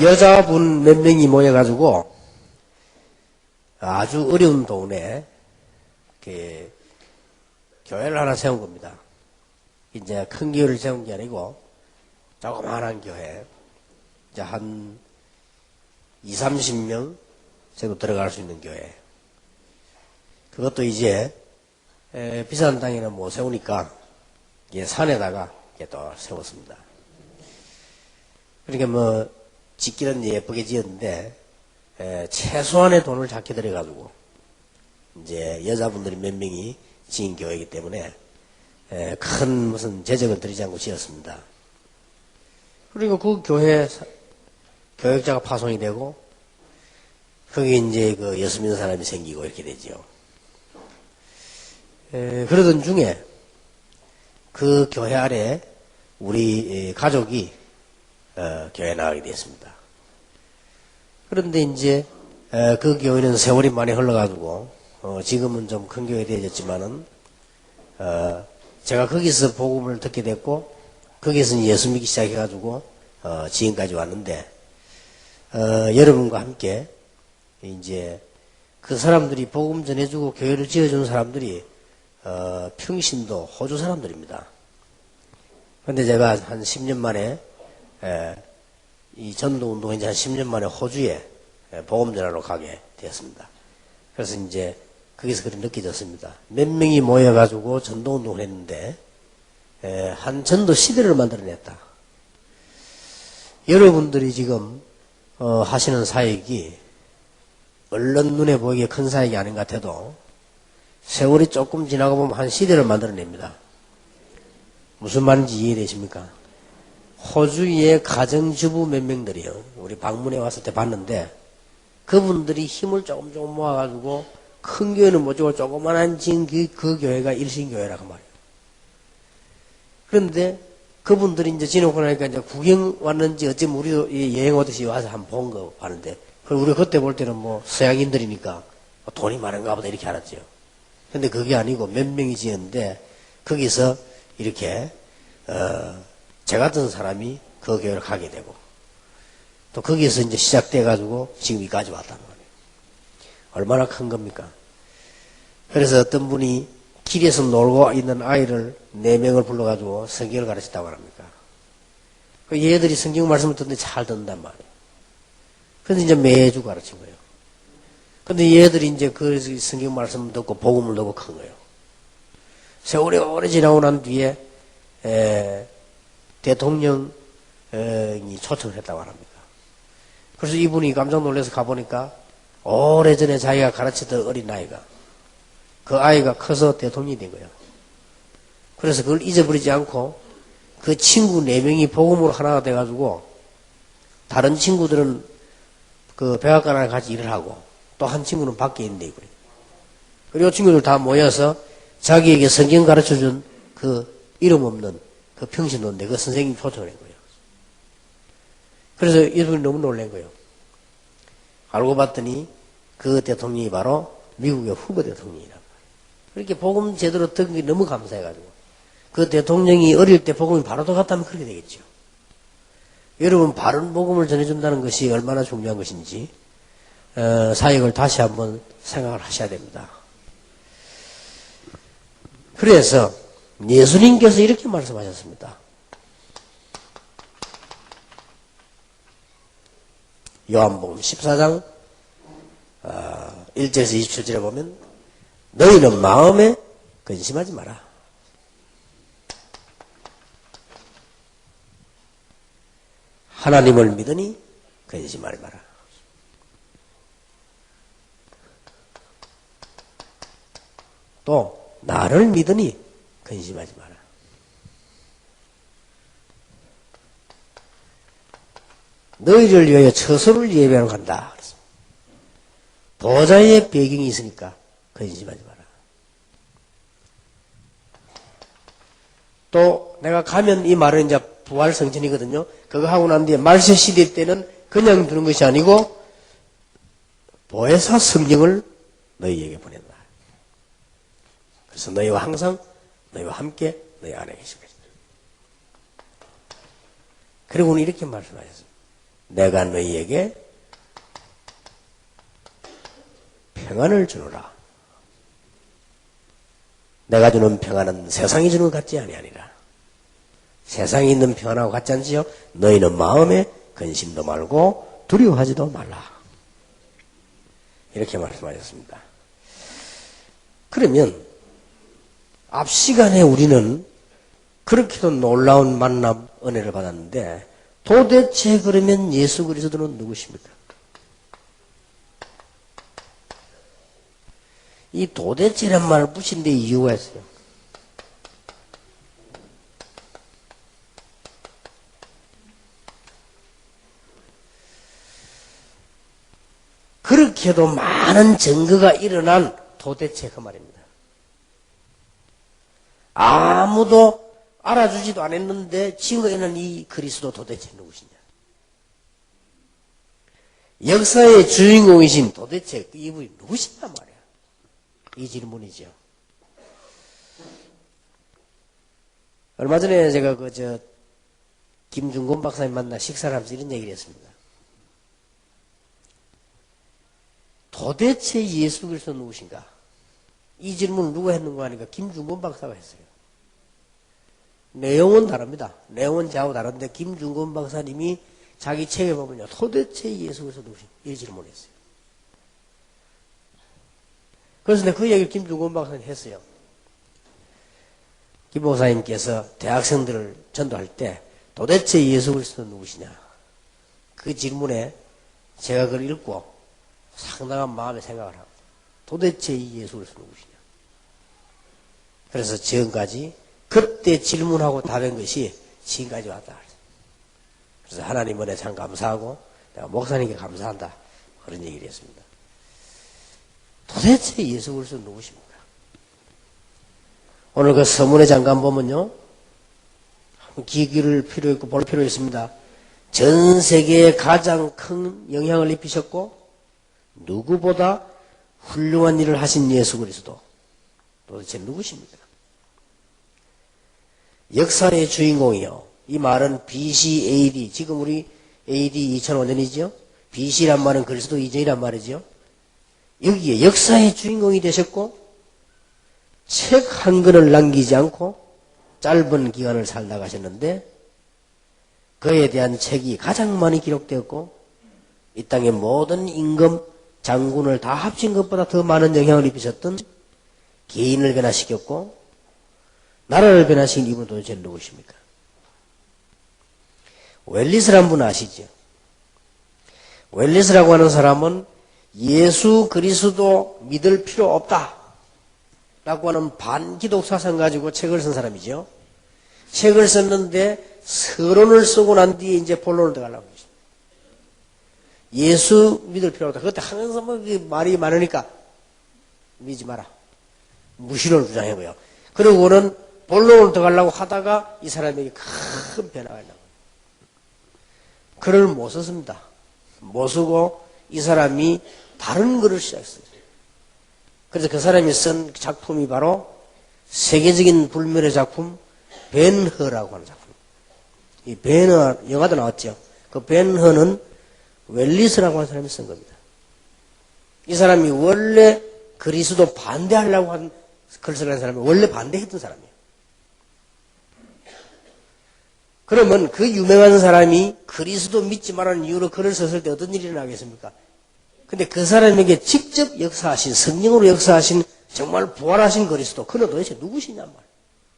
여자분 몇 명이 모여가지고 아주 어려운 동네 교회를 하나 세운 겁니다. 이제 큰 교회를 세운 게 아니고 조그마한 교회, 이제 한 20, 30명 정도 들어갈 수 있는 교회. 그것도 이제 비싼 땅에는 못 세우니까 이게 산에다가 또 세웠습니다. 그러니까 뭐 짓기는 예쁘게 지었는데 최소한의 돈을 작게 들여가지고 이제 여자분들이 몇 명이 지은 교회이기 때문에 큰 무슨 재정은 들이지 않고 지었습니다. 그리고 그 교회 교역자가 파송이 되고 거기에 이제 그 예수 믿는 사람이 생기고 이렇게 되죠. 그러던 중에 그 교회 아래 우리 가족이 교회 나가게 되었습니다. 그런데 이제 그 교회는 세월이 많이 흘러가지고 지금은 좀 큰 교회 되어졌지만은 제가 거기서 복음을 듣게 됐고 거기서 예수 믿기 시작해가지고 지금까지 왔는데 여러분과 함께 이제 그 사람들이 복음 전해주고 교회를 지어준 사람들이 평신도 호주 사람들입니다. 그런데 제가 한 10년 만에 이 전도 운동에 이제 한 10년 만에 호주에 복음 전하러 가게 되었습니다. 그래서 이제 거기서 그렇게 느껴졌습니다. 몇 명이 모여가지고 전도 운동을 했는데 한 전도 시대를 만들어냈다. 여러분들이 지금 하시는 사역이 얼른 눈에 보이게 큰 사역이 아닌 것 같아도 세월이 조금 지나고 보면 한 시대를 만들어냅니다. 무슨 말인지 이해되십니까? 호주의 가정주부 몇 명들이요. 우리 방문해 왔을 때 봤는데 그분들이 힘을 조금 모아가지고 큰 교회는 못지고 조그만한 그 교회가 일신교회라고 말이에요. 그런데 그분들이 이제 지나고 나니까 이제 구경 왔는지 어쩌면 우리도 여행 오듯이 와서 한번 본 거 봤는데 우리 그때 볼 때는 뭐 서양인들이니까 돈이 많은가 보다 이렇게 알았죠. 근데 그게 아니고 몇 명이 지었는데 거기서 이렇게 저 같은 사람이 그 교회를 가게 되고 또 거기에서 이제 시작돼 가지고 지금 여기까지 왔다는 거예요. 얼마나 큰 겁니까? 그래서 어떤 분이 길에서 놀고 있는 아이를 4명을 불러가지고 성경을 가르쳤다고 합니까? 그 얘들이 성경 말씀을 듣는데 잘 듣는단 말이에요. 그래서 이제 매주 가르친 거예요. 근데 얘들이 이제 그 성경 말씀을 듣고 복음을 듣고 큰 거예요. 세월이 오래 지나고 난 뒤에 대통령이 초청을 했다고 합니다. 그래서 이분이 깜짝 놀라서 가보니까 오래전에 자기가 가르쳤던 어린아이가 그 아이가 커서 대통령이 된 거예요. 그래서 그걸 잊어버리지 않고 그 친구 4명이 복음으로 하나가 돼가지고 다른 친구들은 그 백악관에 같이 일을 하고 또 한 친구는 밖에 있는데 그래요. 그리고 친구들 다 모여서 자기에게 성경 가르쳐준 그 이름 없는 그 평신도인데 그 선생님 초청을 한 거예요. 그래서 이분이 너무 놀란 거예요. 알고 봤더니 그 대통령이 바로 미국의 후보 대통령이란 말이에요. 그렇게 복음 제대로 듣는 게 너무 감사해가지고 그 대통령이 어릴 때 복음이 바로 들어갔다면 그렇게 되겠죠. 여러분 바른 복음을 전해준다는 것이 얼마나 중요한 것인지 사역을 다시 한번 생각을 하셔야 됩니다. 그래서 예수님께서 이렇게 말씀하셨습니다. 요한복음 14장 1절에서 27절에 보면 너희는 마음에 근심하지 마라. 하나님을 믿으니 근심하지 마라. 또 나를 믿으니 근심하지 마라. 너희를 위하여 처소를 예배하러 간다. 보좌의 배경이 있으니까 근심하지 마라. 또 내가 가면 이 말은 이제 부활 성천이거든요. 그거 하고 난 뒤에 말세 시대 때는 그냥 두는 것이 아니고 보혜사 성령을 너희에게 보낸다. 그래서 너희와 항상 너희와 함께 너희 안에 계실 것이다. 그리고는 이렇게 말씀하셨습니다. 내가 너희에게 평안을 주노라. 내가 주는 평안은 세상이 주는 것 같지 아니하니라. 세상에 있는 평안하고 같지 않지요? 너희는 마음에 근심도 말고 두려워하지도 말라. 이렇게 말씀하셨습니다. 그러면 앞 시간에 우리는 그렇게도 놀라운 만남 은혜를 받았는데 도대체 그러면 예수 그리스도는 누구십니까? 이 도대체란 말을 붙인 데 이유가 있어요. 그렇게도 많은 증거가 일어난 도대체 그 말입니다. 아무도 알아주지도 않았는데 지금에는 이 그리스도 도대체 누구시냐? 역사의 주인공이신 도대체 이분이 누구시냐 말이야. 이 질문이죠. 얼마 전에 제가 김중곤 박사님 만나 식사를 하면서 이런 얘기를 했습니다. 도대체 예수 그리스도 누구신가? 이 질문을 누가 했는가 하니까 김중곤 박사가 했어요. 내용은 다릅니다. 내용은 저하고 다른데 김중곤 박사님이 자기 책에 보면요. 도대체 예수 그리스도 누구신가? 이 질문을 했어요. 그래서 내가 그 얘기를 김중곤 박사님 했어요. 김 목사님께서 대학생들을 전도할 때 도대체 예수 그리스도 누구시냐? 그 질문에 제가 그걸 읽고 상당한 마음의 생각을 하고 도대체 이 예수 그리스도 누구시냐? 그래서 지금까지 그때 질문하고 답한 것이 지금까지 왔다. 그래서 하나님 은혜 참 감사하고 내가 목사님께 감사한다. 그런 얘기를 했습니다. 도대체 예수 그리스도 누구십니까? 오늘 그 서문의 장관 보면요. 기기를 필요 있고 볼 필요 있습니다. 전 세계에 가장 큰 영향을 입히셨고 누구보다 훌륭한 일을 하신 예수 그리스도 도대체 누구십니까? 역사의 주인공이요. 이 말은 BC AD, 지금 우리 AD 2005년이죠. BC란 말은 그리스도 이전이란 말이죠. 여기에 역사의 주인공이 되셨고 책 한 권을 남기지 않고 짧은 기간을 살다 가셨는데 그에 대한 책이 가장 많이 기록되었고 이 땅의 모든 임금, 장군을 다 합친 것보다 더 많은 영향을 입히셨던 개인을 변화시켰고 나라를 변화시킨 이분은 도대체 누구십니까? 웰리스라는 분 아시죠? 웰리스라고 하는 사람은 예수 그리스도 믿을 필요 없다 라고 하는 반기독 사상 가지고 책을 쓴 사람이죠. 책을 썼는데 서론을 쓰고 난 뒤에 이제 본론을 들어가려고 했습니다. 예수 믿을 필요 없다. 그때 항상 말이 많으니까 믿지 마라. 무신론을 주장해고요. 그러고는 본론을 들어가려고 하다가 이 사람에게 큰 변화가 있는 거예요. 글을 못 썼습니다. 못 쓰고 이 사람이 다른 글을 시작했어요. 그래서 그 사람이 쓴 작품이 바로 세계적인 불멸의 작품 벤허라고 하는 작품. 이 벤허 영화도 나왔죠. 그 벤허는 웰리스라고 하는 사람이 쓴 겁니다. 이 사람이 원래 그리스도 반대하려고 한 글 쓰는 사람이 원래 반대했던 사람이에요. 그러면 그 유명한 사람이 그리스도 믿지 말라는 이유로 글을 썼을 때 어떤 일이 일어나겠습니까? 근데 그 사람에게 직접 역사하신, 성령으로 역사하신 정말 부활하신 그리스도, 그는 도대체 누구시냔 말이에요.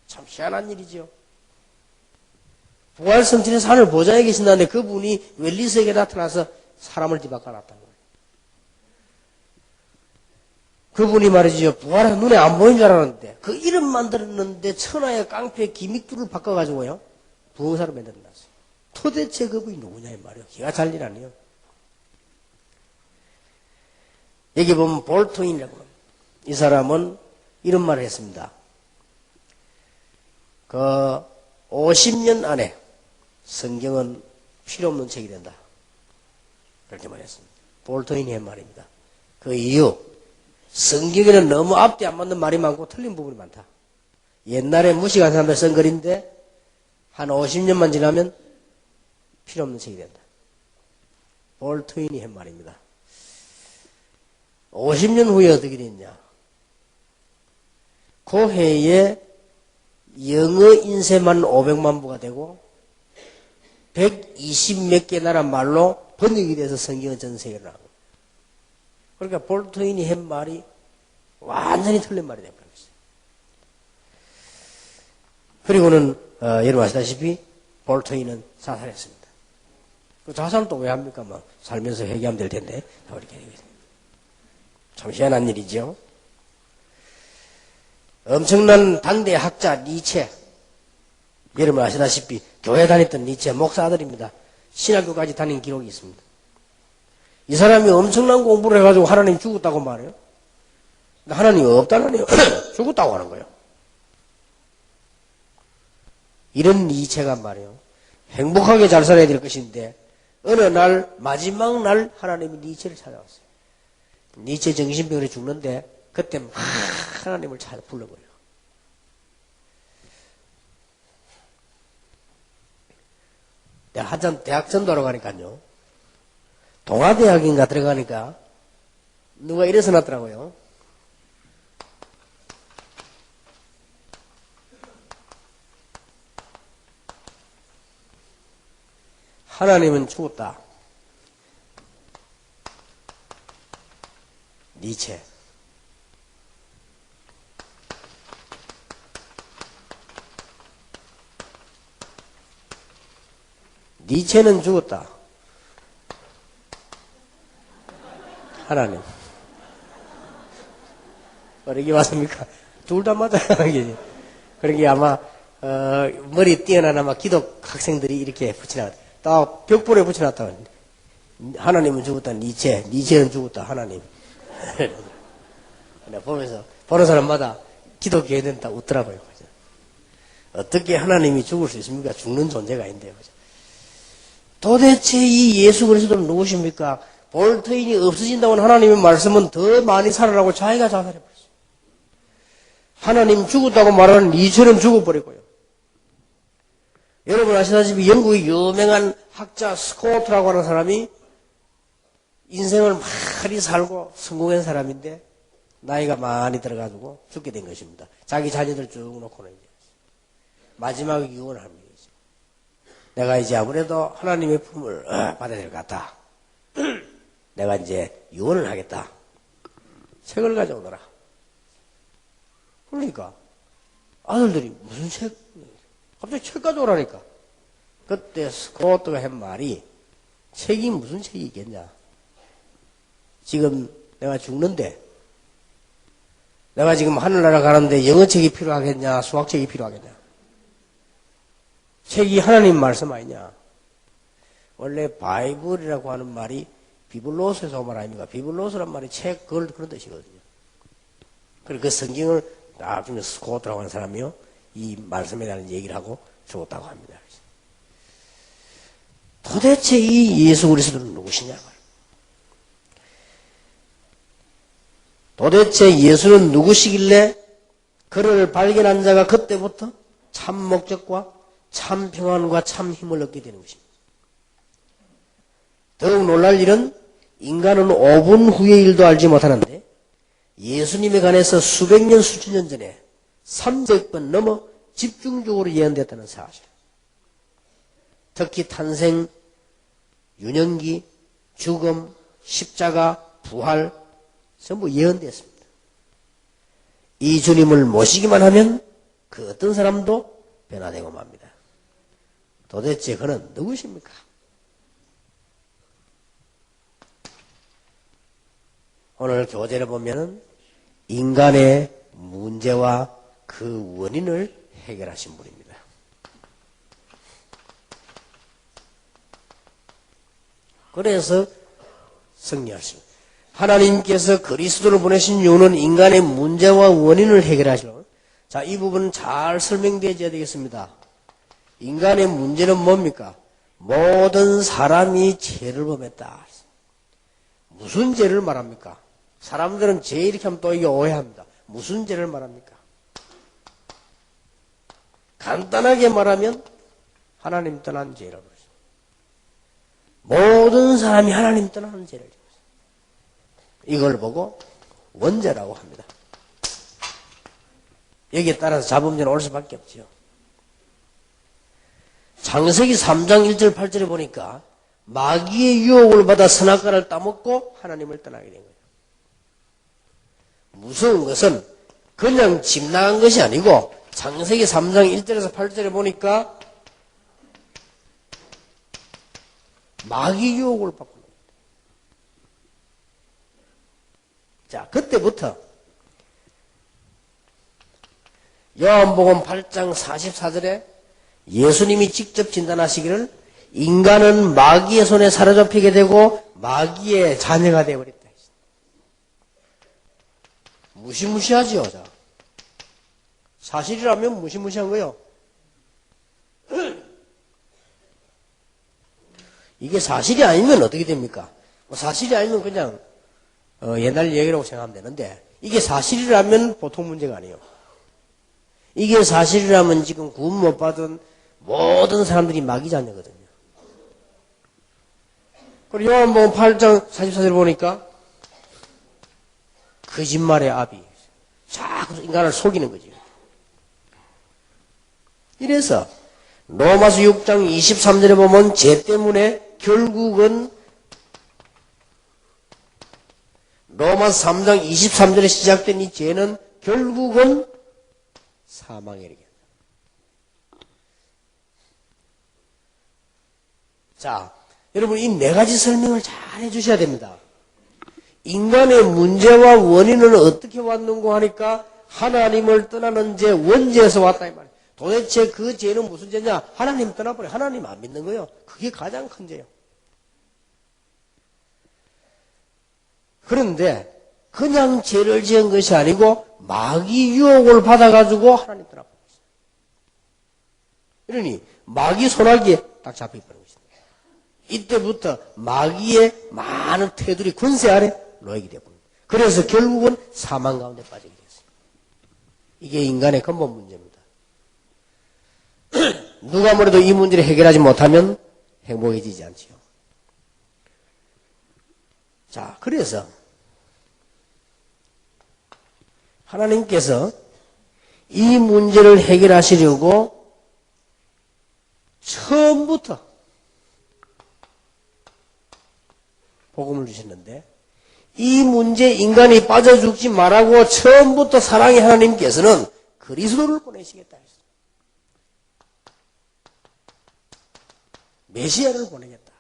참 희한한 일이죠. 부활성천에서 하늘 보좌에 계신다는데 그분이 웰리스에게 나타나서 사람을 뒤바꿔 놨다는 거예요. 그분이 말이죠. 부활한 눈에 안 보인 줄 알았는데 그 이름만 들었는데 천하의 깡패의 기믹줄을 바꿔가지고요. 부흥사로 만들어놨어요. 도대체 그분이 누구냐 이 말이에요. 기가 찰 일 아니에요. 여기 보면 볼트윈이라고 합니다. 이 사람은 이런 말을 했습니다. 그 50년 안에 성경은 필요 없는 책이 된다. 그렇게 말했습니다. 볼트윈이 한 말입니다. 그 이유, 성경에는 너무 앞뒤 안 맞는 말이 많고 틀린 부분이 많다. 옛날에 무식한 사람들 쓴 글인데 한 50년만 지나면 필요 없는 책이 된다. 볼 트윈이 한 말입니다. 50년 후에 어떻게 됐냐? 그 해에 영어 인쇄만 500만 부가 되고 120 몇 개 나라 말로 번역이 돼서 성경은 전 세계로 나온 거예요. 그러니까 볼 트윈이 한 말이 완전히 틀린 말이 되어버렸어요. 그리고는 여러분 아시다시피 볼 트윈은 자살했습니다. 그 자살은 또 왜 합니까? 막 살면서 회개하면 될 텐데 이렇게 참 희한한 일이죠. 엄청난 당대 학자 니체, 여러분 아시다시피 교회 다녔던 니체 목사들입니다. 신학교까지 다닌 기록이 있습니다. 이 사람이 엄청난 공부를 해가지고 하나님 죽었다고 말해요. 하나님이 없다는 죽었다고 하는 거예요. 이런 니체가 말이에요. 행복하게 잘 살아야 될 것인데 어느 날 마지막 날 하나님이 니체를 찾아왔어요. 니체 정신병으로 죽는데 그때 막 하나님을 찾아 불러버려요. 내가 한참 대학 전도하러 가니까요. 동아대학인가 들어가니까 누가 이래 써놨더라고요. 하나님은 죽었다. 니체. 니체는 죽었다. 하나님. 어떻게 맞습니까? 둘 다 맞아요. 그러니까 아마 머리 뛰어난 아마 기독 학생들이 이렇게 붙여놨다. 딱 벽돌에 붙여놨다. 하나님은 죽었다. 니체는 죽었다. 하나님. 내가 보면서 보는 사람마다 기독교에 다 웃더라고요. 그죠? 어떻게 하나님이 죽을 수 있습니까? 죽는 존재가 아닌데요. 그죠? 도대체 이 예수 그리스도는 누구십니까? 볼 트윈이 없어진다고 하나님의 말씀은 더 많이 살아라고 자기가 자살해버렸어요. 하나님 죽었다고 말하는 니체는 죽어버리고요. 여러분 아시다시피 영국의 유명한 학자 스코트라고 하는 사람이 인생을 많이 살고 성공한 사람인데 나이가 많이 들어가지고 죽게 된 것입니다. 자기 자녀들 쭉 놓고는 이제 마지막 유언을 합니다. 내가 이제 아무래도 하나님의 품을 받아야 될 것 같다. 내가 이제 유언을 하겠다. 책을 가져오더라. 그러니까 아들들이 무슨 책? 갑자기 책 가져오라니까. 그때 스코트가 한 말이 책이 무슨 책이 있겠냐. 지금 내가 죽는데 내가 지금 하늘나라 가는데 영어책이 필요하겠냐 수학책이 필요하겠냐. 책이 하나님 말씀 아니냐. 원래 바이블이라고 하는 말이 비블로스에서 온 말 아닙니까? 비블로스란 말이 책 그런 뜻이거든요. 그리고 그 성경을 나중에 스코트라고 하는 사람이요 이 말씀에 대한 얘기를 하고 죽었다고 합니다. 도대체 이 예수 그리스도는 누구시냐. 도대체 예수는 누구시길래 그를 발견한 자가 그때부터 참 목적과 참 평안과 참 힘을 얻게 되는 것입니다. 더욱 놀랄 일은 인간은 5분 후의 일도 알지 못하는데 예수님에 관해서 수백 년 수천 년 전에 300번 넘어 집중적으로 예언됐다는 사실. 특히 탄생, 유년기, 죽음, 십자가, 부활 전부 예언됐습니다. 이 주님을 모시기만 하면 그 어떤 사람도 변화되고 맙니다. 도대체 그는 누구십니까? 오늘 교재를 보면은 인간의 문제와 그 원인을 해결하신 분입니다. 그래서 승리하십니다. 하나님께서 그리스도를 보내신 이유는 인간의 문제와 원인을 해결하시려고. 자, 이 부분은 잘 설명되어야 되겠습니다. 인간의 문제는 뭡니까? 모든 사람이 죄를 범했다. 무슨 죄를 말합니까? 사람들은 죄 이렇게 하면 또 이게 오해합니다. 무슨 죄를 말합니까? 간단하게 말하면 하나님 떠난 죄라고 그러죠. 모든 사람이 하나님 떠나는 죄를 지었어요. 이걸 보고 원죄라고 합니다. 여기에 따라서 자범죄는 올 수밖에 없죠. 창세기 3장 1절 8절에 보니까 마귀의 유혹을 받아 선악과를 따먹고 하나님을 떠나게 된 거예요. 무서운 것은 그냥 집 나간 것이 아니고 창세기 3장 1절에서 8절에 보니까 마귀 유혹을 받고 있는 거예요. 자, 그때부터 요한복음 8장 44절에 예수님이 직접 진단하시기를 인간은 마귀의 손에 사로잡히게 되고 마귀의 자녀가 되어버렸다. 무시무시하지요. 자. 사실이라면 무시무시한 거요. 이게 사실이 아니면 어떻게 됩니까? 사실이 아니면 그냥 옛날 얘기라고 생각하면 되는데 이게 사실이라면 보통 문제가 아니에요. 이게 사실이라면 지금 구원 못 받은 모든 사람들이 마귀 자녀거든요. 그리고 요한복음 8장 44절 보니까 거짓말의 압이 자꾸 인간을 속이는 거지. 이래서 로마서 6장 23절에 보면 죄 때문에 결국은 로마서 3장 23절에 시작된 이 죄는 결국은 사망에 이르게 한다. 자, 여러분 이 네 가지 설명을 잘 해주셔야 됩니다. 인간의 문제와 원인은 어떻게 왔는고 하니까 하나님을 떠나는 죄, 원죄에서 왔다 이 말이에요. 도대체 그 죄는 무슨 죄냐? 하나님 떠나버려. 하나님 안 믿는 거예요. 그게 가장 큰 죄예요. 그런데 그냥 죄를 지은 것이 아니고 마귀 유혹을 받아가지고 하나님 떠나버렸어요. 이러니 마귀 손아귀에 딱 잡혀버린 것입니다. 이때부터 마귀의 많은 테두리 권세 아래 놓이게 되어버립니다. 그래서 결국은 사망 가운데 빠지게 됐어요. 이게 인간의 근본 문제입니다. 누가 뭐래도 이 문제를 해결하지 못하면 행복해지지 않지요. 자, 그래서 하나님께서 이 문제를 해결하시려고 처음부터 복음을 주셨는데 이 문제 인간이 빠져 죽지 말라고 처음부터 사랑의 하나님께서는 그리스도를 보내시겠다 했어요. 메시아를 보내겠다.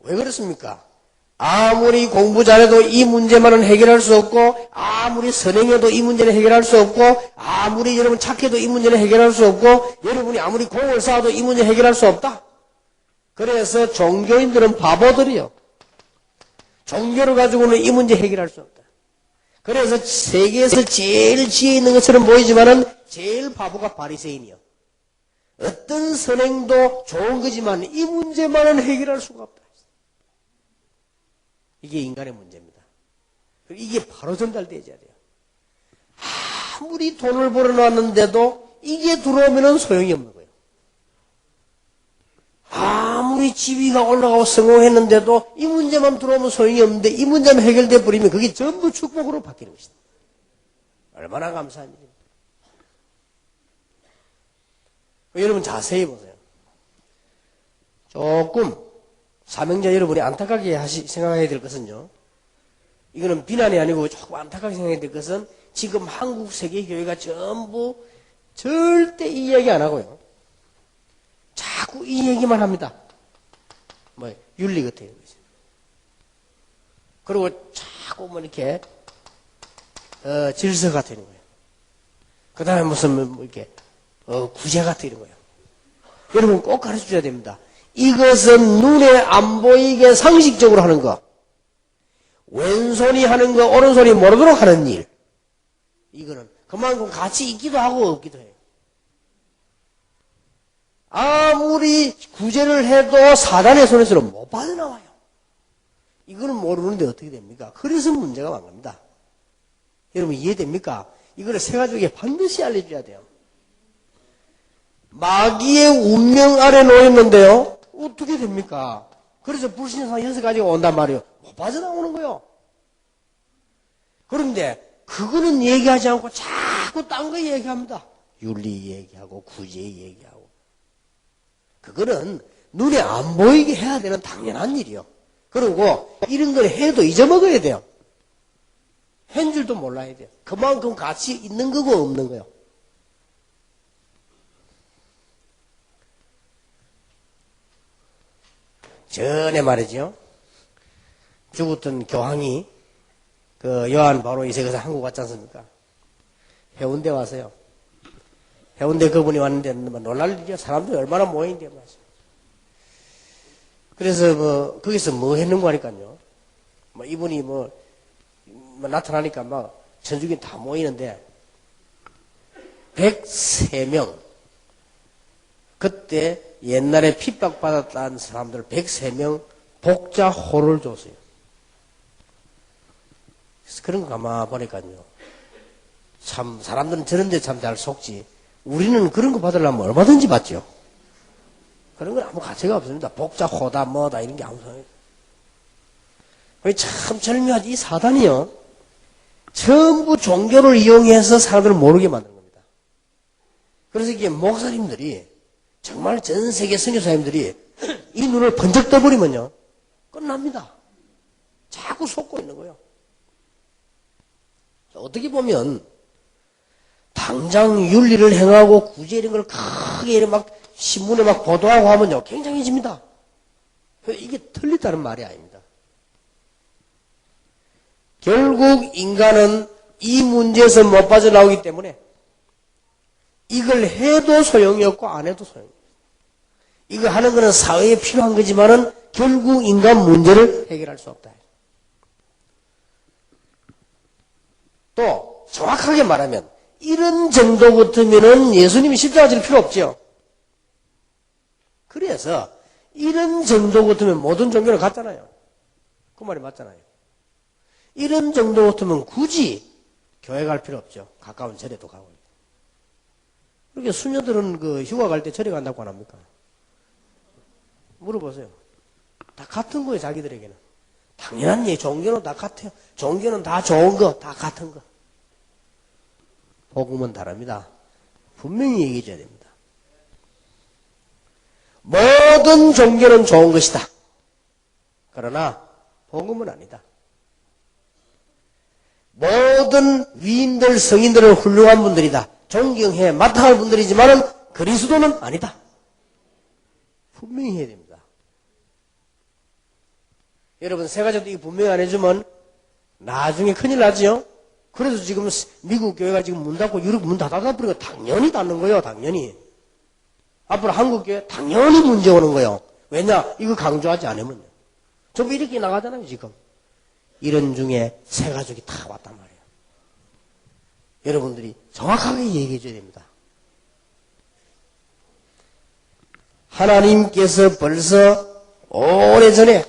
왜 그렇습니까? 아무리 공부 잘해도 이 문제만은 해결할 수 없고 아무리 선행해도 이 문제는 해결할 수 없고 아무리 여러분 착해도 이 문제는 해결할 수 없고 여러분이 아무리 공을 쌓아도 이 문제 해결할 수 없다. 그래서 종교인들은 바보들이요. 종교를 가지고는 이 문제 해결할 수 없다. 그래서 세계에서 제일 지혜 있는 것처럼 보이지만은 제일 바보가 바리새인이요. 어떤 선행도 좋은 거지만 이 문제만은 해결할 수가 없다. 이게 인간의 문제입니다. 이게 바로 전달되어야 돼요. 아무리 돈을 벌어놨는데도 이게 들어오면 소용이 없는 거예요. 아무리 지위가 올라가고 성공했는데도 이 문제만 들어오면 소용이 없는데 이 문제만 해결돼 버리면 그게 전부 축복으로 바뀌는 것이다. 얼마나 감사한 일입니까? 여러분 자세히 보세요. 조금 사명자 여러분이 안타깝게 생각해야 될 것은요. 이거는 비난이 아니고 조금 안타깝게 생각해야 될 것은 지금 한국 세계교회가 전부 절대 이 이야기 안 하고요. 자꾸 이 얘기만 합니다. 뭐 윤리 같은 거죠. 그리고 자꾸 뭐 이렇게 질서 같은 거예요. 그 다음에 무슨 뭐 이렇게 구제 같은 거예요. 여러분 꼭 가르쳐줘야 됩니다. 이것은 눈에 안 보이게 상식적으로 하는 거. 왼손이 하는 거 오른손이 모르도록 하는 일. 이거는 그만큼 같이 있기도 하고 없기도 해요. 아무리 구제를 해도 사단의 손에서는 못 빠져나와요. 이거는 모르는데 어떻게 됩니까? 그래서 문제가 많은 겁니다. 여러분 이해됩니까? 이거를 세가족에게 반드시 알려줘야 돼요. 마귀의 운명 아래 놓였는데요. 어떻게 됩니까? 그래서 불신상 6가지가 온단 말이에요. 못 빠져나오는 거요. 그런데 그거는 얘기하지 않고 자꾸 딴 거 얘기합니다. 윤리 얘기하고 구제 얘기하고. 그거는 눈에 안 보이게 해야 되는 당연한 일이요. 그리고 이런 걸 해도 잊어먹어야 돼요. 한 줄도 몰라야 돼요. 그만큼 가치 있는 거고 없는 거요. 전에 말이죠. 죽었던 교황이 그 요한 바로 2세에서 한국 왔지 않습니까? 해운대 와서요. 해운대 그분이 왔는데 놀랄 일이요. 사람들이 얼마나 모이는데 말이죠. 그래서 거기서 뭐 했는가 하니까요. 이분이 나타나니까 천주교 다 모이는데 103명. 그때 옛날에 핍박받았다는 사람들 103명 복자호를 줬어요. 그래서 그런 거 가만 보니까요. 참 사람들은 저런데 참 잘 속지. 우리는 그런 거 받으려면 얼마든지 받죠. 그런 건 아무 가치가 없습니다. 복자호다 뭐다 이런 게 아무 상관이 없어요. 참 절묘하지. 이 사단이요. 전부 종교를 이용해서 사람들을 모르게 만든 겁니다. 그래서 이게 목사님들이 정말 전 세계 선교사님들이 이 눈을 번쩍 떠버리면요. 끝납니다. 자꾸 속고 있는 거예요. 어떻게 보면 당장 윤리를 행하고 구제 이런 걸 크게 신문에 보도하고 하면요. 굉장해집니다. 이게 틀리다는 말이 아닙니다. 결국 인간은 이 문제에서 못 빠져나오기 때문에 이걸 해도 소용이 없고 안 해도 소용이 없어요. 이거 하는 거는 사회에 필요한 거지만은 결국 인간 문제를 해결할 수 없다. 또 정확하게 말하면 이런 정도 같으면은 예수님이 십자가 질 필요 없죠. 그래서 이런 정도 같으면 모든 종교를 갔잖아요. 그 말이 맞잖아요. 이런 정도 같으면 굳이 교회 갈 필요 없죠. 가까운 절에도 가고. 그렇게 수녀들은 휴가 갈 때 절에 간다고 안 합니까? 물어보세요. 다 같은 거예요, 자기들에게는. 당연한 얘기, 종교는 다 같아요. 종교는 다 좋은 거, 다 같은 거. 복음은 다릅니다. 분명히 얘기해 줘야 됩니다. 모든 종교는 좋은 것이다. 그러나 복음은 아니다. 모든 위인들, 성인들은 훌륭한 분들이다. 존경해 마땅할 분들이지만은 그리스도는 아니다. 분명히 해야 됩니다. 여러분 세 가지도 이거 분명히 안 해주면 나중에 큰일 나지요. 그래서 지금 미국 교회가 지금 문 닫고 유럽 문 닫아버리고 당연히 닫는 거예요. 당연히. 앞으로 한국 교회 당연히 문제 오는 거예요. 왜냐? 이거 강조하지 않으면요. 전부 이렇게 나가잖아요. 지금. 이런 중에 세 가족이 다 왔단 말이에요. 여러분들이 정확하게 얘기해 줘야 됩니다. 하나님께서 벌써 오래전에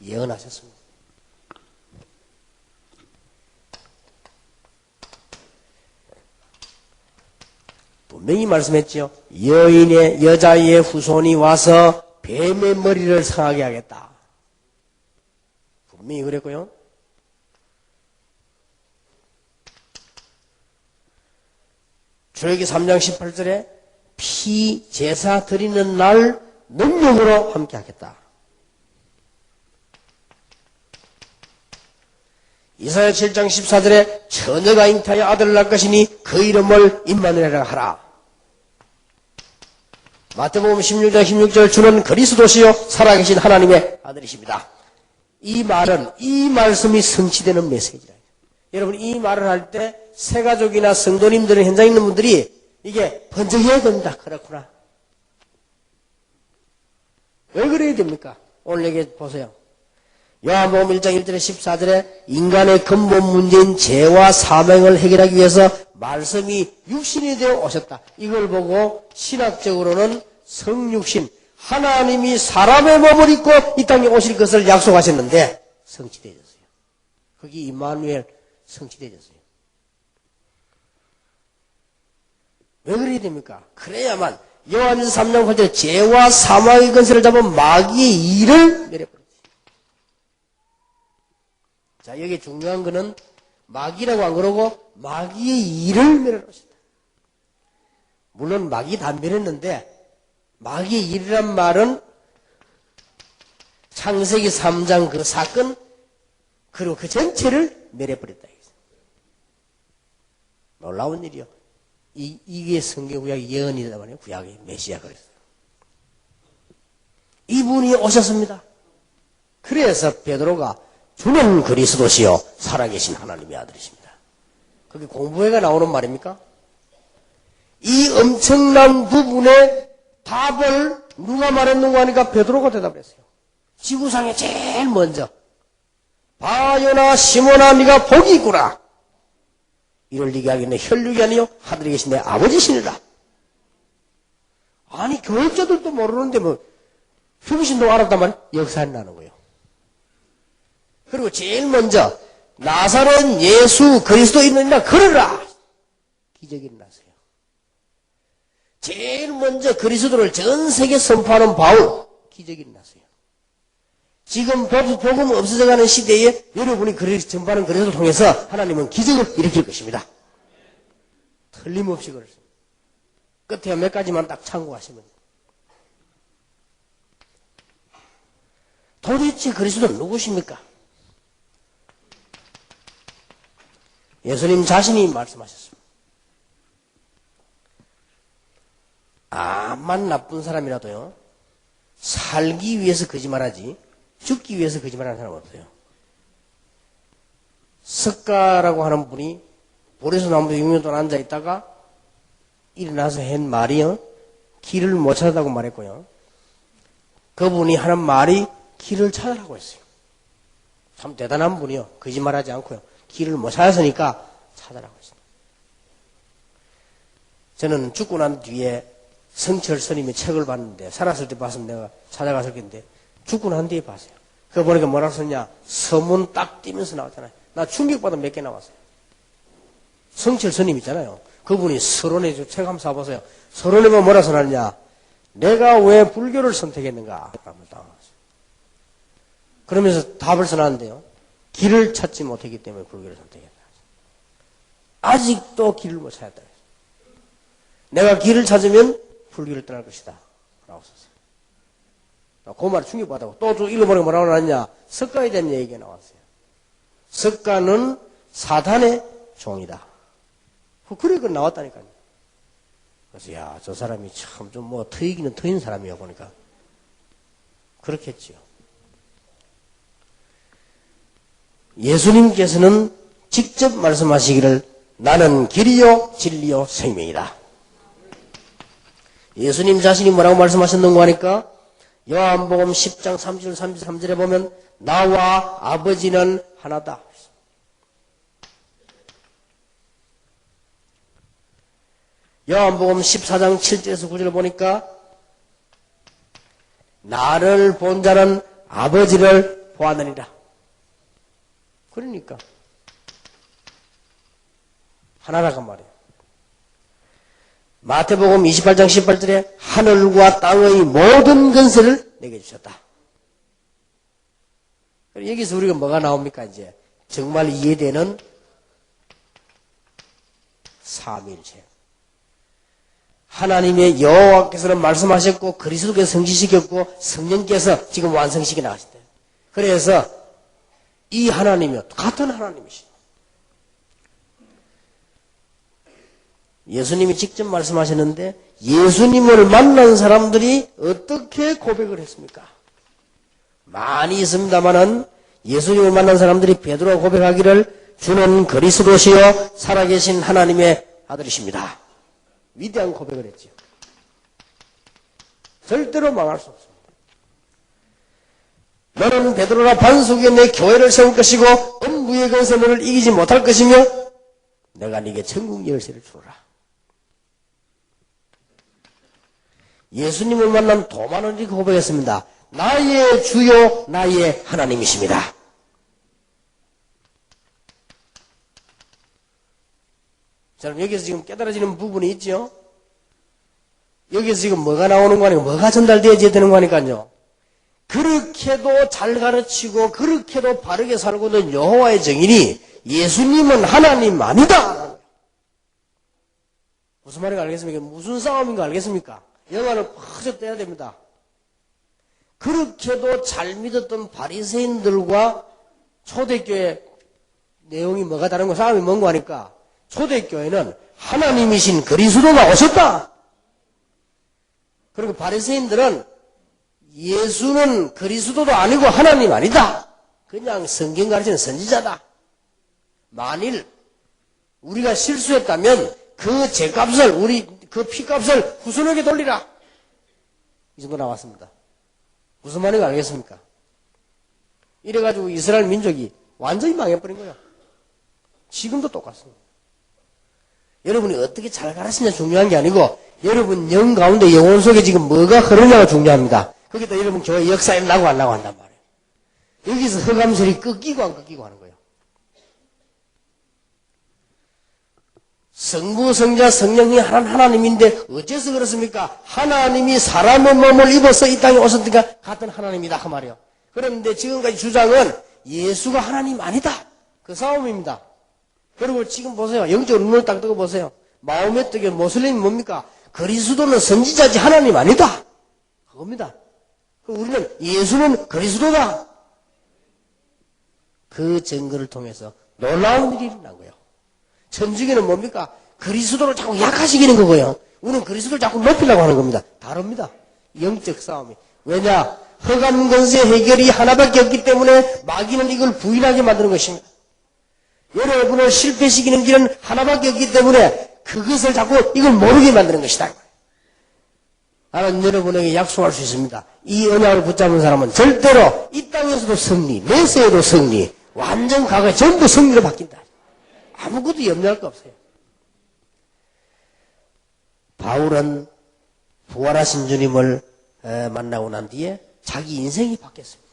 예언하셨습니다. 분명히 말씀했죠. 여자의 후손이 와서 뱀의 머리를 상하게 하겠다. 분명히 그랬고요. 출애굽기 3장 18절에 피 제사 드리는 날 능력으로 함께 하겠다. 이사야 7장 14절에 처녀가 잉태하여 아들을 낳을 것이니 그 이름을 임마누엘이라 하라. 마태복음 16장 16절 주는 그리스도시요 살아계신 하나님의 아들이십니다. 이 말은 이 말씀이 성취되는 메시지라. 여러분 이 말을 할 때 새가족이나 성도님들 현장에 있는 분들이 이게 번쩍해야 됩니다. 그렇구나. 왜 그래야 됩니까? 오늘 얘기 보세요. 요한복음 1장 1절에 14절에 인간의 근본 문제인 죄와 사명을 해결하기 위해서 말씀이 육신이 되어 오셨다. 이걸 보고 신학적으로는 성육신, 하나님이 사람의 몸을 입고 이 땅에 오실 것을 약속하셨는데 성취되어졌어요. 거기 임마누엘 성취되어졌어요. 왜 그래야 됩니까? 그래야만 요한일서 3장 8절에 죄와 사망의 근세를 잡은 마귀의 일을 멸해버렸지. 자, 여기 중요한 거는 마귀라고 안 그러고 마귀의 일을 멸해놓으셨다. 물론 마귀 다 멸했는데 마귀의 일이란 말은 창세기 3장 그 사건 그리고 그 전체를 멸해버렸다. 놀라운 일이요. 이게 성경구약의 예언이다 말이에요. 구약의 메시아 그랬어요. 이분이 오셨습니다. 그래서 베드로가 주는 그리스도시요 살아계신 하나님의 아들이십니다. 그게 공부회가 나오는 말입니까? 이 엄청난 부분의 답을 누가 말했는가 하니까 베드로가 대답했어요. 지구상에 제일 먼저 바요나 시몬아 네가 복이 있구나. 이를 네게 하겠네. 혈육이 아니요 하늘에 계신 내 아버지시니라. 아니 교육자들도 모르는데 뭐 휴부신도 알았단 말이에요. 역사는 나는 거예요. 그리고 제일 먼저 나사렛 예수 그리스도인이라 걸어라. 기적이 일어났어요. 제일 먼저 그리스도를 전 세계 선포하는 바울 기적이 일어났어요. 지금 복음 없어져가는 시대에 여러분이 전파하는 그리스도를 통해서 하나님은 기적을 일으킬 것입니다. 틀림없이 그렇습니다. 끝에 몇 가지만 딱 참고하시면 돼요. 도대체 그리스도는 누구십니까? 예수님 자신이 말씀하셨습니다. 암만 나쁜 사람이라도요, 살기 위해서 거짓말하지 죽기 위해서 거짓말하는 사람은 없어요. 석가라고 하는 분이 볼에서 나무에 6년 동안 앉아있다가 일어나서 한 말이요, 길을 못 찾았다고 말했고요. 그분이 하는 말이 길을 찾으라고 했어요. 참 대단한 분이요. 거짓말하지 않고요. 길을 못 찾았으니까 찾으라고 했어요. 저는 죽고 난 뒤에 성철 스님의 책을 봤는데, 살았을 때 봤으면 내가 찾아갔을 텐데 죽고 난 뒤에 봤어요. 그거 보니까 뭐라고 썼냐, 서문 딱 띄면서 나왔잖아요. 나 충격받아 몇 개 나왔어요. 성철 스님 있잖아요. 그분이 서론에 책 한번 사보세요. 서론에 보면 뭐라 써놨냐, 내가 왜 불교를 선택했는가 그러면서 답을 써놨는데요, 길을 찾지 못했기 때문에 불교를 선택했다. 아직도 길을 못 찾았다. 내가 길을 찾으면 불교를 떠날 것이다 라고 썼어요. 그 말 충격받았고, 또 읽어보니까 뭐라고 나왔냐, 석가에 대한 얘기가 나왔어요. 석가는 사단의 종이다. 그래, 그 나왔다니까요. 그래서, 야, 저 사람이 참 좀 뭐 트이기는 트인 사람이야, 보니까. 그렇겠지요. 예수님께서는 직접 말씀하시기를 나는 길이요, 진리요, 생명이다. 예수님 자신이 뭐라고 말씀하셨는가 하니까 요한복음 10장 30절 33절에 보면 나와 아버지는 하나다. 요한복음 14장 7절에서 9절을 보니까 나를 본 자는 아버지를 보았느니라. 그러니까 하나라고 말이에요. 마태복음 28장 18절에 하늘과 땅의 모든 권세를 내게 주셨다. 여기서 우리가 뭐가 나옵니까? 이제 정말 이해되는 삼위일체. 하나님의 여호와께서는 말씀하셨고 그리스도께서 성취시켰고 성령께서 지금 완성시켜 나가신다. 그래서 이 하나님이요, 같은 하나님이시죠. 예수님이 직접 말씀하셨는데 예수님을 만난 사람들이 어떻게 고백을 했습니까? 많이 있습니다만은 예수님을 만난 사람들이 베드로가 고백하기를 주는 그리스도시요 살아계신 하나님의 아들이십니다. 위대한 고백을 했죠. 절대로 망할 수 없습니다. 너는 베드로라 반석 위에 내 교회를 세울 것이고 음부의 권세 너를 이기지 못할 것이며 내가 네게 천국 열쇠를 주노라. 예수님을 만난 도마는 이렇게 고백했습니다. 나의 주요 나의 하나님이십니다. 자, 여기서 지금 깨달아지는 부분이 있죠. 여기서 지금 뭐가 나오는 거 아니고 뭐가 전달되어야 되는 거 아니까요. 그렇게도 잘 가르치고 그렇게도 바르게 살고는 여호와의 증인이 예수님은 하나님 아니다. 무슨 말인가 알겠습니까? 무슨 싸움인가 알겠습니까? 영화를 퍼져 떼야 됩니다. 그렇게도 잘 믿었던 바리새인들과 초대교회 내용이 뭐가 다른 거 싸움이 뭔 거 하니까 초대교회는 하나님이신 그리스도가 오셨다. 그리고 바리새인들은 예수는 그리스도도 아니고 하나님 아니다. 그냥 성경 가르치는 선지자다. 만일 우리가 실수했다면 그 죄값을 우리 그 피값을 후손에게 돌리라. 이 정도 나왔습니다. 무슨 말인지 알겠습니까? 이래가지고 이스라엘 민족이 완전히 망해버린 거예요. 지금도 똑같습니다. 여러분이 어떻게 잘 가르치냐 중요한 게 아니고 여러분 영 가운데 영혼 속에 지금 뭐가 흐르냐가 중요합니다. 거기다 여러분 교회 역사에 나고 안 나고 한단 말이에요. 여기서 흑암설이 꺾이고 안 꺾이고 하는 거예요. 성부, 성자, 성령이 하나님인데 어째서 그렇습니까? 하나님이 사람의 몸을 입어서 이 땅에 오셨으니까 같은 하나님이다 그 말이에요. 그런데 지금까지 주장은 예수가 하나님 아니다. 그 싸움입니다. 그리고 지금 보세요. 영적으로 눈을 딱 뜨고 보세요. 마음에 뜨게 모슬림이 뭡니까? 그리스도는 선지자지 하나님 아니다. 그겁니다. 우리는 예수는 그리스도다. 그 증거를 통해서 놀라운 일이 일어난 거예요. 천주교는 뭡니까? 그리스도를 자꾸 약화시키는 거고요. 우리는 그리스도를 자꾸 높이려고 하는 겁니다. 다릅니다. 영적 싸움이. 왜냐? 흑암 권세 해결이 하나밖에 없기 때문에 마귀는 이걸 부인하게 만드는 것입니다. 여러분을 실패시키는 길은 하나밖에 없기 때문에 그것을 자꾸 이걸 모르게 만드는 것이다. 나는 여러분에게 약속할 수 있습니다. 이 언약을 붙잡은 사람은 절대로 이 땅에서도 승리, 내세에도 승리, 완전 과거에 전부 승리로 바뀐다. 아무것도 염려할 거 없어요. 바울은 부활하신 주님을 만나고 난 뒤에 자기 인생이 바뀌었습니다.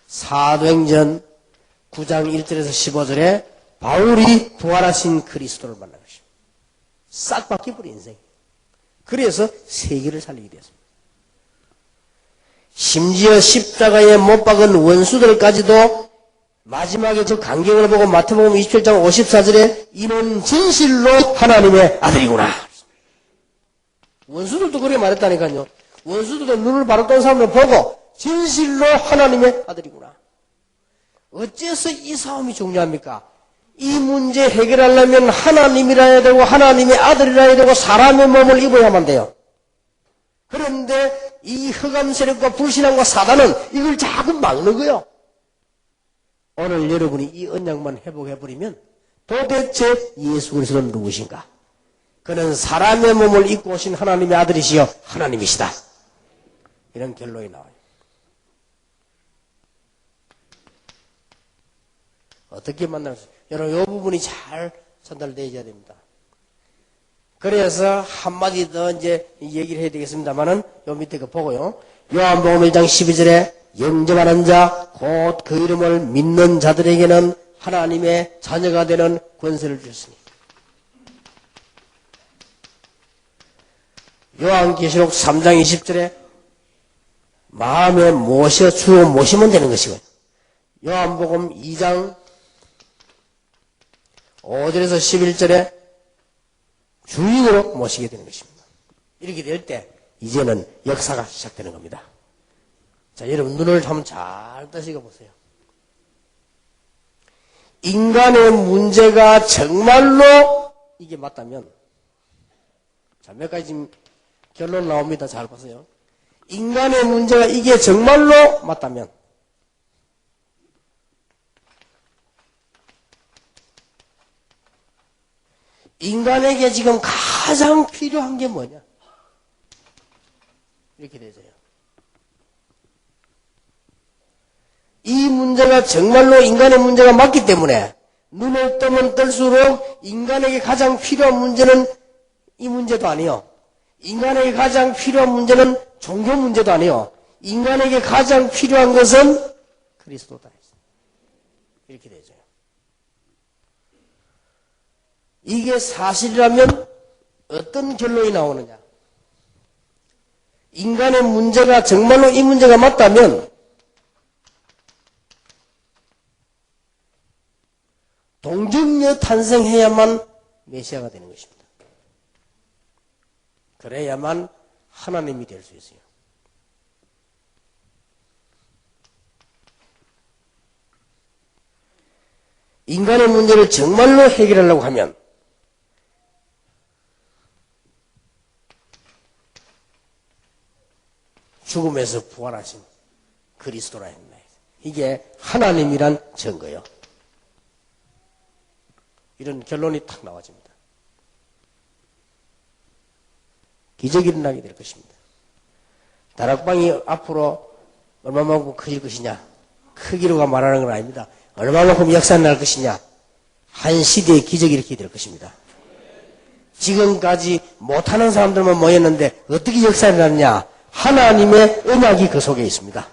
사도행전 9장 1절에서 15절에 바울이 부활하신 그리스도를 만난 것입니다. 싹 바뀌어버린 인생이. 그래서 세계를 살리게 되었습니다. 심지어 십자가에 못 박은 원수들까지도 마지막에 저 간경을 보고 마태복음 27장 54절에 이는 진실로 하나님의 아들이구나. 원수들도 그렇게 말했다니까요. 원수들도 눈을 바로 뜬 사람을 보고 진실로 하나님의 아들이구나. 어째서 이 싸움이 중요합니까? 이 문제 해결하려면 하나님이라 해야 되고 하나님의 아들이라 해야 되고 사람의 몸을 입어야만 돼요. 그런데 이 흑암 세력과 불신앙과 사단은 이걸 자꾸 막는 거예요. 오늘 여러분이 이 언약만 회복해버리면 도대체 예수 그리스도는 누구신가? 그는 사람의 몸을 입고 오신 하나님의 아들이시여 하나님이시다. 이런 결론이 나와요. 어떻게 만나면서 여러분 이 부분이 잘 전달되어야 됩니다. 그래서 한마디 더 이제 얘기를 해야 되겠습니다만은 요 밑에 거 보고요. 요한복음 1장 12절에 영접하는 자 곧 그 이름을 믿는 자들에게는 하나님의 자녀가 되는 권세를 주셨으니. 요한계시록 3장 20절에 마음에 모셔 주어 모시면 되는 것이고요. 요한복음 2장 5절에서 11절에 주인으로 모시게 되는 것입니다. 이렇게 될 때 이제는 역사가 시작되는 겁니다. 자, 여러분 눈을 한번 잘 떠시고 보세요. 인간의 문제가 정말로 이게 맞다면, 자, 몇 가지 지금 결론 나옵니다. 잘 보세요. 인간의 문제가 이게 정말로 맞다면, 인간에게 지금 가장 필요한 게 뭐냐? 이렇게 되죠. 이 문제가 정말로 인간의 문제가 맞기 때문에 눈을 뜨면 뜰수록 인간에게 가장 필요한 문제는 이 문제도 아니요. 인간에게 가장 필요한 문제는 종교 문제도 아니요. 인간에게 가장 필요한 것은 그리스도다. 이렇게 되죠. 이게 사실이라면 어떤 결론이 나오느냐? 인간의 문제가 정말로 이 문제가 맞다면 동정녀 탄생해야만 메시아가 되는 것입니다. 그래야만 하나님이 될 수 있어요. 인간의 문제를 정말로 해결하려고 하면 죽음에서 부활하신 그리스도라 했네. 이게 하나님이란 증거요. 이런 결론이 탁 나와집니다. 기적이 일어나게 될 것입니다. 다락방이 앞으로 얼마만큼 커질 것이냐? 크기로가 말하는 건 아닙니다. 얼마만큼 역사가 날 것이냐? 한 시대의 기적이 일으키게 될 것입니다. 지금까지 못하는 사람들만 모였는데 어떻게 역사가 일어났냐? 하나님의 언약이 그 속에 있습니다.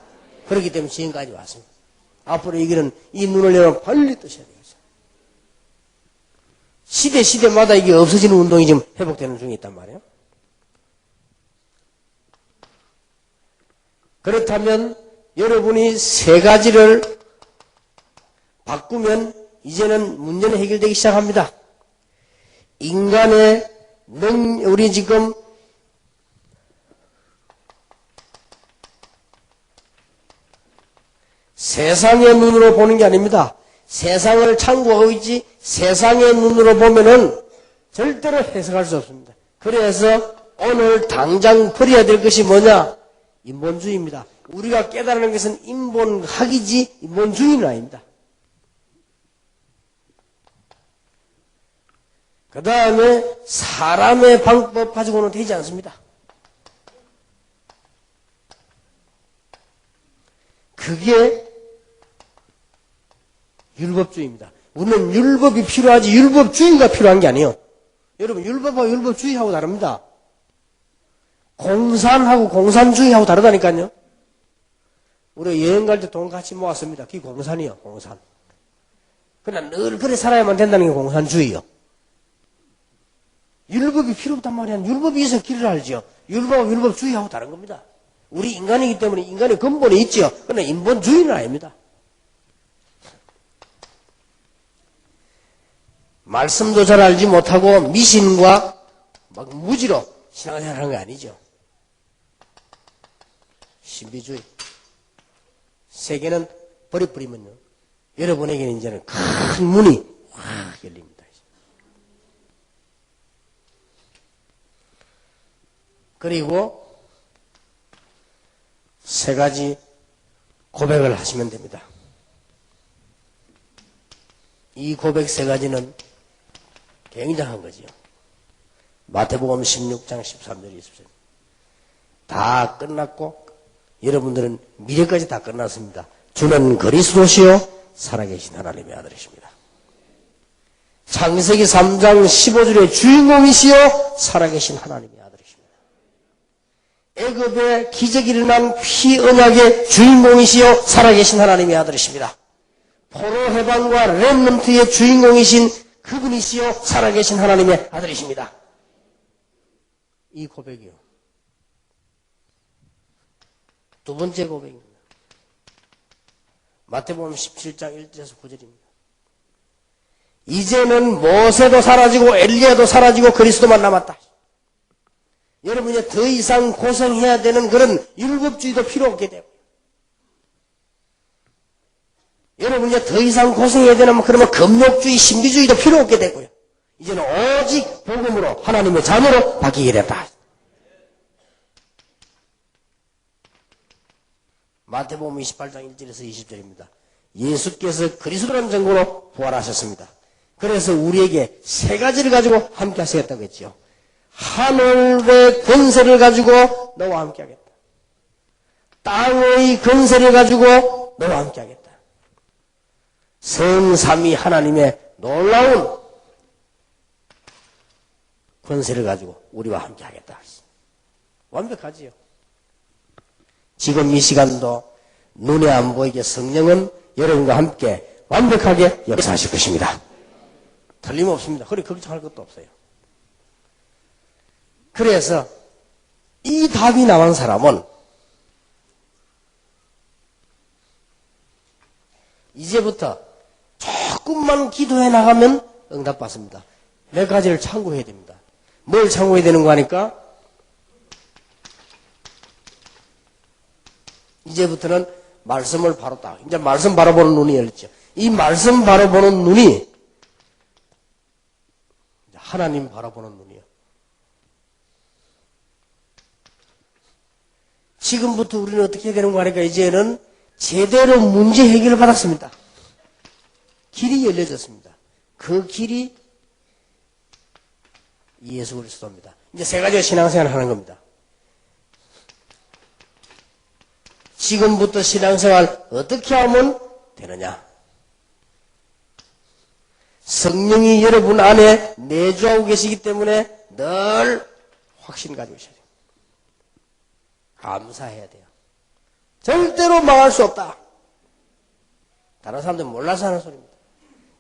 그렇기 때문에 지금까지 왔습니다. 앞으로 이 길은 이 눈을 열어 빨리 뜨셔야 되겠죠. 시대마다 이게 없어지는 운동이 지금 회복되는 중에 있단 말이에요. 그렇다면 여러분이 세 가지를 바꾸면 이제는 문제는 해결되기 시작합니다. 인간의 우리 지금 세상의 눈으로 보는 게 아닙니다. 세상을 참고하고 있지 세상의 눈으로 보면은 절대로 해석할 수 없습니다. 그래서 오늘 당장 버려야 될 것이 뭐냐? 인본주의입니다. 우리가 깨달는 것은 인본학이지 인본주의는 아닙니다. 그 다음에 사람의 방법 가지고는 되지 않습니다. 그게 율법주의입니다. 우리는 율법이 필요하지 율법주의가 필요한 게 아니에요. 여러분 율법하고 율법주의하고 다릅니다. 공산하고 공산주의하고 다르다니까요. 우리 여행 갈 때 돈 같이 모았습니다. 그게 공산이요. 공산. 그러나 늘 그래 살아야만 된다는 게 공산주의요. 율법이 필요 없단 말이야. 율법이 있어 길을 알죠. 율법하고 율법주의하고 다른 겁니다. 우리 인간이기 때문에 인간의 근본이 있죠. 그러나 인본주의는 아닙니다. 말씀도 잘 알지 못하고 미신과 막 무지로 신앙생활 하는 거 아니죠. 신비주의. 세계는 버려버리면요. 여러분에게는 이제는 큰 문이 확 열립니다. 그리고 세 가지 고백을 하시면 됩니다. 이 고백 세 가지는 굉장한 거지요. 마태복음 16장 13절이 있습니다. 다 끝났고 여러분들은 미래까지 다 끝났습니다. 주는 그리스도시요 살아계신 하나님의 아들이십니다. 창세기 3장 15절의 주인공이시요 살아계신 하나님의 아들이십니다. 애굽의 기적이 일어난 피언약의 주인공이시요 살아계신 하나님의 아들이십니다. 포로 해방과 렘넌트의 주인공이신 그분이시요 살아계신 하나님의 아들이십니다. 이 고백이요. 두 번째 고백입니다. 마태복음 17장 1절에서 9절입니다. 이제는 모세도 사라지고 엘리야도 사라지고 그리스도만 남았다. 여러분 이제 더 이상 고생해야 되는 그런 율법주의도 필요 없게 되고 여러분 이제 더 이상 고생해야 되는 그러면 금욕주의, 신비주의도 필요 없게 되고요. 이제는 오직 복음으로 하나님의 자녀로 바뀌게 됐다. 마태복음 28장 1절에서 20절입니다. 예수께서 그리스도라는 증거로 부활하셨습니다. 그래서 우리에게 세 가지를 가지고 함께 하시겠다고 했죠. 하늘의 권세를 가지고 너와 함께 하겠다. 땅의 권세를 가지고 너와 함께 하겠다. 성삼위 하나님의 놀라운 권세를 가지고 우리와 함께 하겠다. 완벽하지요. 지금 이 시간도 눈에 안 보이게 성령은 여러분과 함께 완벽하게 역사하실 것입니다. 틀림없습니다. 그리 걱정할 것도 없어요. 그래서 이 답이 나온 사람은 이제부터 조금만 기도해 나가면 응답받습니다. 몇 가지를 참고해야 됩니다. 뭘 참고해야 되는 거 하니까 이제부터는 말씀을 바로 딱 이제 말씀 바로 보는 눈이 열렸죠. 이 말씀 바로 보는 눈이 하나님 바라보는 눈이요. 지금부터 우리는 어떻게 해야 되는 거 하니까 이제는 제대로 문제 해결을 받았습니다. 길이 열려졌습니다. 그 길이 예수 그리스도입니다. 이제 세 가지의 신앙생활을 하는 겁니다. 지금부터 신앙생활 어떻게 하면 되느냐? 성령이 여러분 안에 내주하고 계시기 때문에 늘 확신 가지고 있어야 돼요. 감사해야 돼요. 절대로 망할 수 없다. 다른 사람들은 몰라서 하는 소리입니다.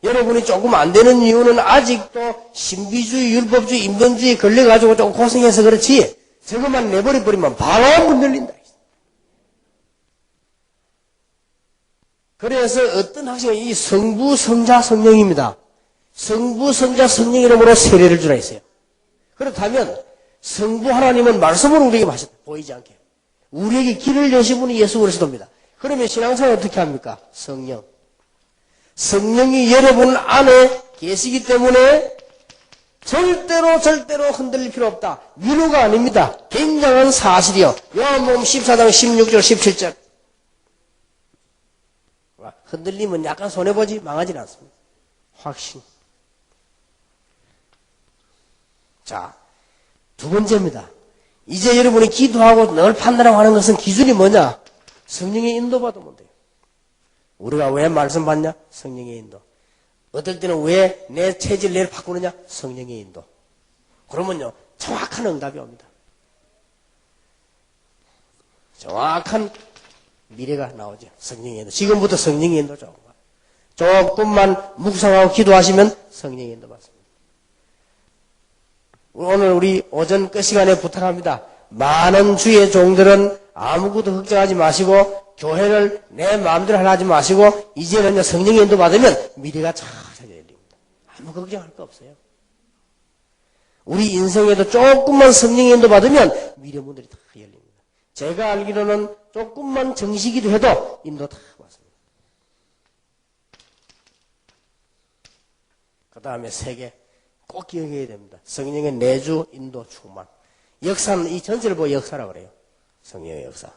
여러분이 조금 안 되는 이유는 아직도 신비주의, 율법주의, 인본주의에 걸려가지고 조금 고생해서 그렇지 저것만 내버려버리면 바로 문 열린다. 그래서 어떤 학생이 이 성부, 성자, 성령입니다. 성부, 성자, 성령 이름으로 세례를 주라 했어요. 그렇다면 성부 하나님은 말씀으로 우리에게 하셨다. 보이지 않게. 우리에게 길을 여신 분이 예수 그리스도입니다. 그러면 신앙생활 어떻게 합니까? 성령. 성령이 여러분 안에 계시기 때문에 절대로 흔들릴 필요 없다. 위로가 아닙니다. 굉장한 사실이요. 요한복음 14장 16절 17절. 흔들리면 약간 손해보지 망하지는 않습니다. 확신. 자, 두 번째입니다. 이제 여러분이 기도하고 늘 판단하고 하는 것은 기준이 뭐냐? 성령의 인도 받으면 돼요. 우리가 왜 말씀 받냐? 성령의 인도. 어떨 때는 왜 내 체질 내를 바꾸느냐? 성령의 인도. 그러면요, 정확한 응답이 옵니다. 정확한 미래가 나오죠. 성령의 인도. 지금부터 성령의 인도 조금만 묵상하고 기도하시면 성령의 인도 받습니다. 오늘 우리 오전 끝 시간에 부탁합니다. 많은 주의 종들은 아무것도 걱정하지 마시고 교회를 내 마음대로 하려 하지 마시고 이제는 성령의 인도 받으면 미래가 찾아 열립니다. 아무 걱정할 거 없어요. 우리 인생에도 조금만 성령의 인도 받으면 미래 문들이 다 열립니다. 제가 알기로는 조금만 정시기도 해도 인도 다 받습니다. 그 다음에 세 개. 꼭 기억해야 됩니다. 성령의 내주, 인도, 충만. 역사는 이 전체를 보고 역사라고 그래요. 성령의 역사.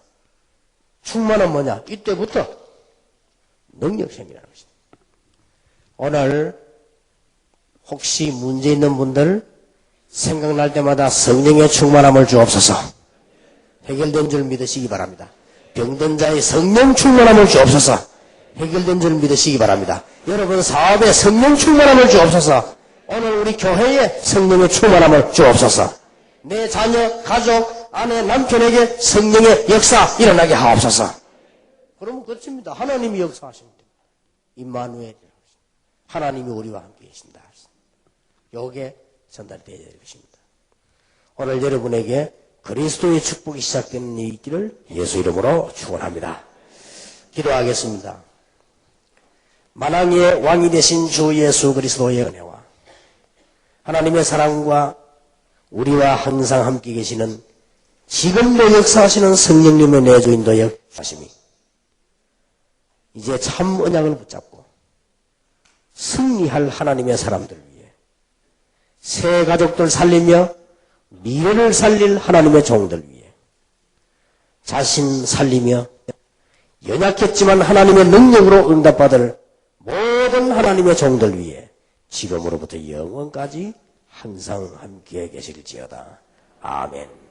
충만은 뭐냐? 이때부터 능력 생기라는 것입니다. 오늘 혹시 문제 있는 분들 생각날 때마다 성령의 충만함을 주옵소서. 해결된 줄 믿으시기 바랍니다. 병든 자의 성령 충만함을 주옵소서. 해결된 줄 믿으시기 바랍니다. 여러분 사업에 성령 충만함을 주옵소서. 오늘 우리 교회에 성령의 충만함을 주옵소서. 내 자녀, 가족, 아내, 남편에게 성령의 역사 일어나게 하옵소서. 그러면 끝입니다. 하나님이 역사하십니다. 임마누엘이라고 하십니다. 하나님이 우리와 함께 계신다. 요게 전달되어야 될 것입니다. 오늘 여러분에게 그리스도의 축복이 시작되는 이 길을 예수 이름으로 축원합니다. 기도하겠습니다. 만왕의 왕이 되신 주 예수 그리스도의 은혜와 하나님의 사랑과 우리와 항상 함께 계시는 지금도 역사하시는 성령님의 내주인도 역사하심이 이제 참 언약을 붙잡고 승리할 하나님의 사람들 위해 새 가족들 살리며 미래를 살릴 하나님의 종들 위해 자신 살리며 연약했지만 하나님의 능력으로 응답받을 모든 하나님의 종들 위해 지금으로부터 영원까지 항상 함께 계실지어다. 아멘.